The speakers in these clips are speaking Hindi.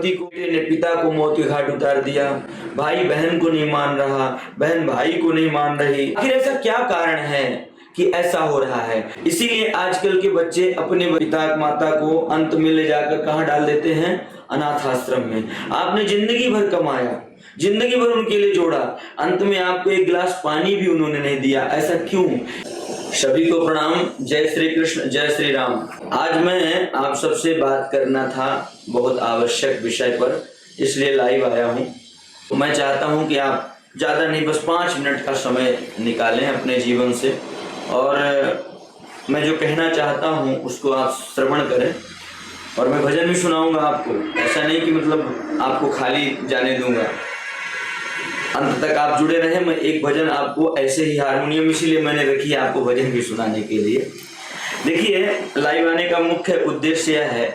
पति को ने पिता को मौत के घाट उतार दिया, भाई बहन को नहीं मान रहा, बहन भाई को नहीं मान रही। आखिर ऐसा क्या कारण है कि ऐसा हो रहा है? इसीलिए आजकल के बच्चे अपने पिता माता को अंत में ले जाकर कहाँ डाल देते हैं? अनाथ आश्रम में। आपने जिंदगी भर कमाया, जिंदगी भर उनके लिए जोड़ा, अंत में आपको एक गिलास पानी भी उन्होंने नहीं दिया। ऐसा क्यों? सभी को प्रणाम। जय श्री कृष्ण, जय श्री राम। आज मैं आप सबसे बात करना था बहुत आवश्यक विषय पर, इसलिए लाइव आया हूँ। तो मैं चाहता हूँ कि आप ज़्यादा नहीं, बस 5 मिनट का समय निकालें अपने जीवन से, और मैं जो कहना चाहता हूँ उसको आप श्रवण करें। और मैं भजन भी सुनाऊंगा आपको, ऐसा नहीं कि मतलब आपको खाली जाने दूंगा, अंत तक आप जुड़े रहे। मैं एक भजन आपको ऐसे ही, हारमोनियम इसीलिए मैंने रखी है आपको भजन भी सुनाने के लिए। देखिए, लाइव आने का मुख्य उद्देश्य यह है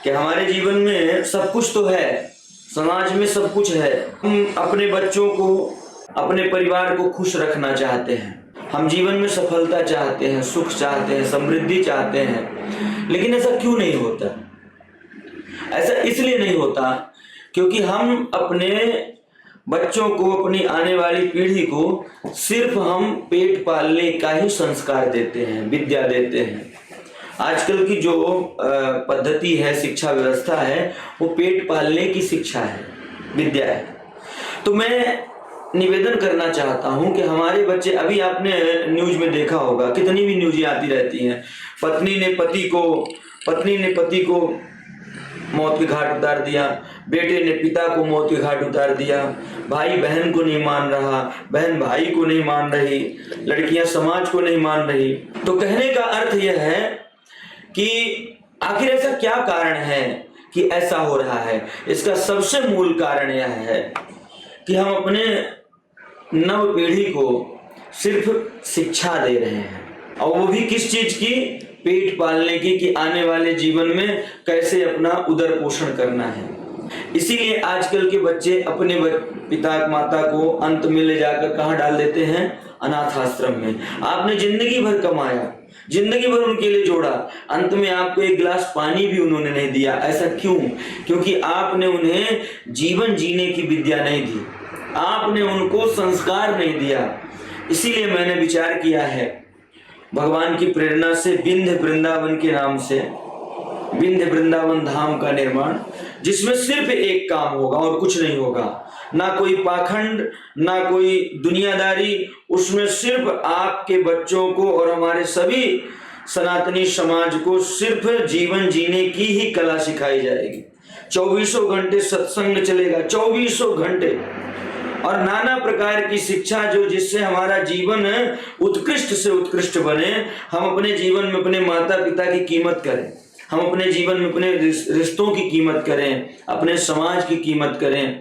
कि हमारे जीवन में सब कुछ तो है, समाज में सब कुछ है। हम अपने बच्चों को, अपने परिवार को खुश रखना चाहते हैं, हम जीवन में सफलता चाहते हैं, सुख चाहते हैं, समृद्धि चाहते हैं, लेकिन ऐसा क्यों नहीं होता? ऐसा इसलिए नहीं होता क्योंकि हम अपने बच्चों को, अपनी आने वाली पीढ़ी को सिर्फ हम पेट पालने का ही संस्कार देते हैं, विद्या देते हैं। आजकल की जो पद्धति है, शिक्षा व्यवस्था है, वो पेट पालने की शिक्षा है, विद्या है। तो मैं निवेदन करना चाहता हूं कि हमारे बच्चे, अभी आपने न्यूज में देखा होगा, कितनी भी न्यूज़ें आती रहती हैं, पत्नी ने पति को मौत के घाट उतार दिया, बेटे ने पिता को मौत के घाट उतार दिया, भाई बहन को नहीं मान रहा, बहन भाई को नहीं मान रही, लड़कियां समाज को नहीं मान रही। तो कहने का अर्थ यह है कि आखिर ऐसा क्या कारण है कि ऐसा हो रहा है? इसका सबसे मूल कारण यह है कि हम अपने नव पीढ़ी को सिर्फ शिक्षा दे रहे हैं, और वो भी किस चीज की? पेट पालने की, कि आने वाले जीवन में कैसे अपना उदर पोषण करना है। इसीलिए आजकल के बच्चे अपने पिता माता को अंत में ले जाकर कहाँ डाल देते हैं? अनाथ आश्रम में। आपने जिंदगी भर कमाया, जिंदगी भर उनके लिए जोड़ा, अंत में आपको एक गिलास पानी भी उन्होंने नहीं दिया। ऐसा क्यों? क्योंकि आपने उन्हें जीवन जीने की विद्या नहीं दी, आपने उनको संस्कार नहीं दिया। इसीलिए मैंने विचार किया है, भगवान की प्रेरणा से, विंध्य वृंदावन के नाम से, विंध्य वृंदावन धाम का निर्माण, जिसमें सिर्फ एक काम होगा और कुछ नहीं होगा, ना कोई पाखंड, ना कोई दुनियादारी। उसमें सिर्फ आपके बच्चों को और हमारे सभी सनातनी समाज को सिर्फ जीवन जीने की ही कला सिखाई जाएगी। 24 घंटे सत्संग चलेगा, 24 घंटे, और नाना प्रकार की शिक्षा, जो जिससे हमारा जीवन उत्कृष्ट से उत्कृष्ट बने। हम अपने जीवन में अपने माता पिता की कीमत करें, हम अपने जीवन में अपने रिश्तों की कीमत करें, अपने समाज की कीमत करें।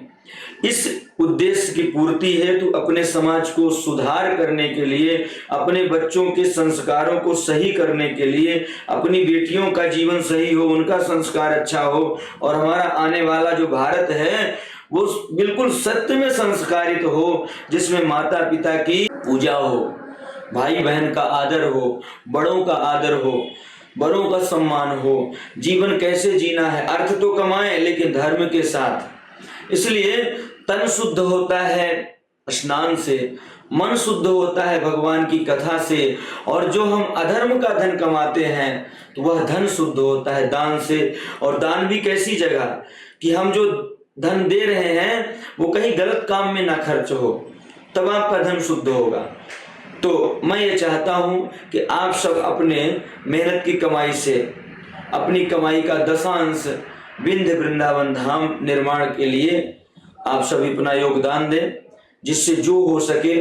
इस उद्देश्य की पूर्ति है तो अपने समाज को सुधार करने के लिए, अपने बच्चों के संस्कारों को सही करने के लिए, अपनी बेटियों का जीवन सही हो, उनका संस्कार अच्छा हो, और हमारा आने वाला जो भारत है वो बिल्कुल सत्य में संस्कारित हो, जिसमें माता पिता की पूजा हो, भाई बहन का आदर हो, बड़ों का आदर हो, बड़ों का सम्मान हो। जीवन कैसे जीना है? अर्थ तो कमाएं, लेकिन धर्म के साथ। इसलिए तन शुद्ध होता है स्नान से, मन शुद्ध होता है भगवान की कथा से, और जो हम अधर्म का धन कमाते हैं तो वह धन शुद्ध होता है दान से। और दान भी कैसी जगह कि हम जो धन दे रहे हैं वो कहीं गलत काम में ना खर्च हो, तब आपका धन शुद्ध होगा। तो मैं ये चाहता हूं कि आप सब अपने मेहनत की कमाई से, अपनी कमाई का 10वां विंध्य वृंदावन धाम निर्माण के लिए आप सभी अपना योगदान दें, जिससे जो हो सके।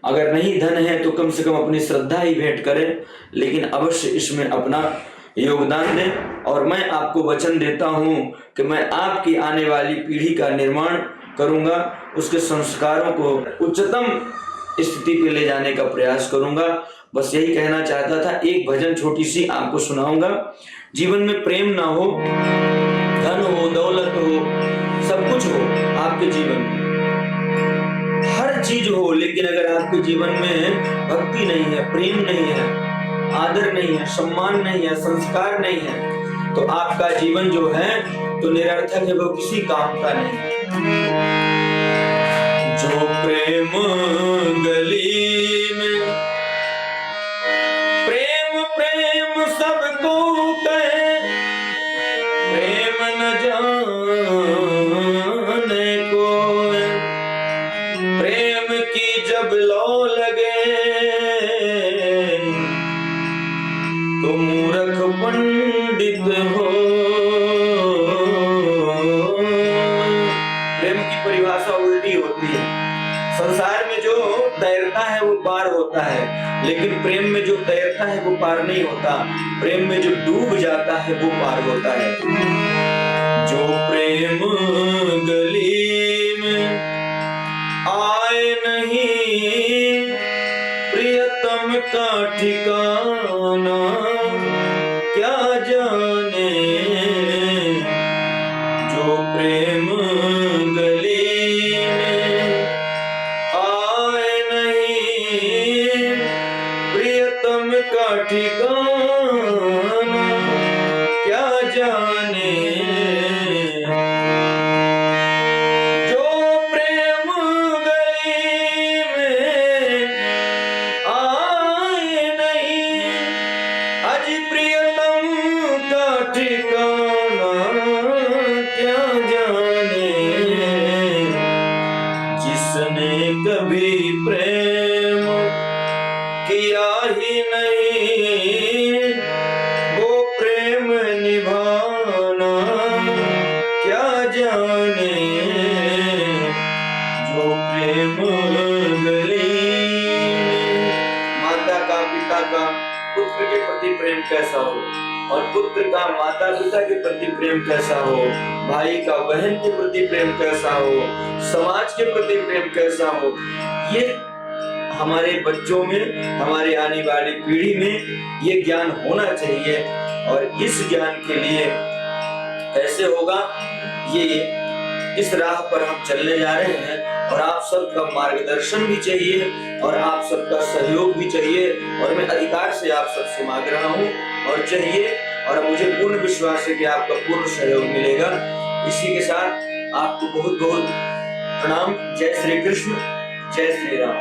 अगर नहीं धन है तो कम से कम अपनी श्रद्धा ही भेंट करें, लेकिन अवश्य इसमें अपना योगदान दें। और मैं आपको वचन देता हूं कि मैं आपकी आने वाली पीढ़ी का निर्माण करूंगा, उसके संस्कारों को उच्चतम स्थिति पे ले जाने का प्रयास करूंगा। बस यही कहना चाहता था। एक भजन छोटी सी आपको सुनाऊंगा। जीवन में प्रेम ना हो, धन हो, दौलत हो, सब कुछ हो आपके जीवन में, हर चीज हो, लेकिन अगर आपके जीवन में भक्ति नहीं है, प्रेम नहीं है, आदर नहीं है, सम्मान नहीं है, संस्कार नहीं है, तो आपका जीवन जो है तो निरर्थक है, वो किसी काम का नहीं। जो प्रेम गली में प्रेम प्रेम सबको कहे, प्रेम न जाने को, प्रेम की जब लौ लगे तो मूर्ख पंडित हो। प्रेम की परिभाषा उल्टी होती है। संसार में जो तैरता है वो पार होता है, लेकिन प्रेम में जो तैरता है वो पार नहीं होता। प्रेम में जो डूब जाता है वो पार होता है। जो प्रेम गली में आए नहीं, प्रियतम का ठिकाना क्या जाने। जो प्रेम गली में आए नहीं, प्रियतम का ठिकाना क्या जाने। जो प्रेम गली में आए नहीं, आज प्रियतम का ठिकाना क्या जाने। जिसने कभी प्रेम किया ही नहीं, वो प्रेम निभाना क्या जाने। जो प्रेम गली में माता का पिता का पुत्र के प्रति प्रेम कैसा हो, और पुत्र का माता पिता के प्रति प्रेम कैसा हो, भाई का बहन के प्रति प्रेम कैसा हो, समाज के प्रति प्रेम कैसा हो, ये हमारे बच्चों में, हमारे आने वाली पीढ़ी में ये ज्ञान होना चाहिए। और इस ज्ञान के लिए कैसे होगा, ये इस राह पर हम चलने जा रहे हैं, और आप सबका मार्गदर्शन भी चाहिए और आप सबका सहयोग भी चाहिए। और मैं अधिकार से आप सबसे मांग रहा हूँ और चाहिए, और मुझे पूर्ण विश्वास है कि आपका पूर्ण सहयोग मिलेगा। इसी के साथ आपको बहुत बहुत प्रणाम। जय श्री कृष्ण, जय श्री राम।